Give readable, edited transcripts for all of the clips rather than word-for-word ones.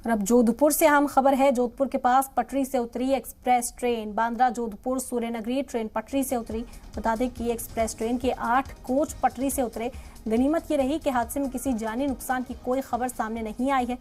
और अब जोधपुर से अहम खबर है। जोधपुर के पास पटरी से उतरी express train. Bandra Jodhpur Suryanagari train पटरी से उतरी। बता दें कि एक्सप्रेस ट्रेन के 8 कोच पटरी से उतरे। गनीमत ये रही कि हादसे में किसी जानी नुकसान की कोई खबर सामने नहीं आई है।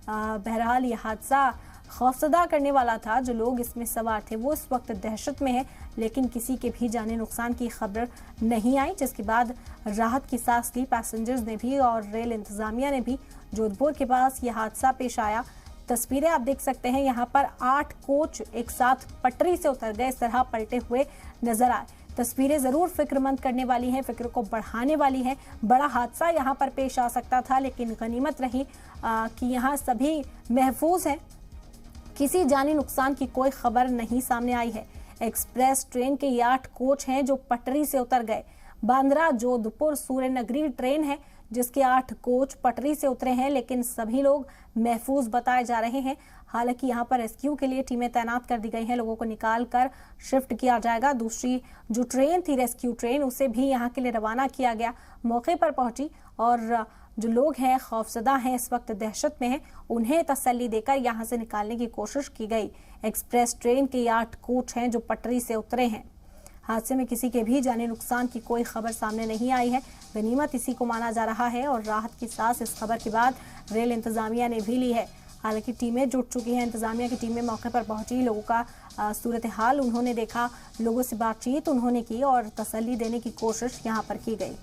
बहरहाल ये हादसा खौफजदा करने वाला था। जो लोग इसमें सवार थे वो इस वक्त दहशत में है, लेकिन किसी के भी जाने नुकसान की खबर नहीं आई, जिसके बाद राहत की सांस ली पैसेंजर्स ने भी और रेल इंतजामिया ने भी। जोधपुर के पास ये हादसा पेश आया। तस्वीरें आप देख सकते हैं, यहाँ पर 8 कोच एक साथ पटरी से उतर गए, इस तरह पलटे हुए नजर आए। तस्वीरें जरूर फिक्रमंद करने वाली हैं, फिक्र को बढ़ाने वाली हैं। बड़ा हादसा यहाँ पर पेश आ सकता था, लेकिन गनीमत रही कि यहाँ सभी महफूज हैं। किसी जानी नुकसान की कोई खबर नहीं सामने आई है। एक्सप्रेस ट्रेन के ये 8 कोच हैं जो पटरी से उतर गए। बांद्रा जोधपुर सूर्यनगरी ट्रेन है जिसके 8 कोच पटरी से उतरे हैं, लेकिन सभी लोग महफूज बताए जा रहे हैं। हालांकि यहाँ पर रेस्क्यू के लिए टीमें तैनात कर दी गई हैं, लोगों को निकाल कर शिफ्ट किया जाएगा। दूसरी जो ट्रेन थी रेस्क्यू ट्रेन, उसे भी यहाँ के लिए रवाना किया गया। मौके पर पहुंची और जो लोग हैं खौफजदा हैं, इस वक्त दहशत में हैं, उन्हें तसल्ली देकर यहाँ से निकालने की कोशिश की गई। एक्सप्रेस ट्रेन के 8 कोच हैं जो पटरी से उतरे हैं। हादसे में किसी के भी जाने नुकसान की कोई खबर सामने नहीं आई है। गनीमत इसी को माना जा रहा है और राहत की सांस इस खबर के बाद रेल इंतजामिया ने भी ली है। हालांकि टीमें जुट चुकी हैं, इंतजामिया की टीमें मौके पर पहुंची, लोगों का सूरत हाल उन्होंने देखा, लोगों से बातचीत उन्होंने की और तसल्ली देने की कोशिश यहाँ पर की गई।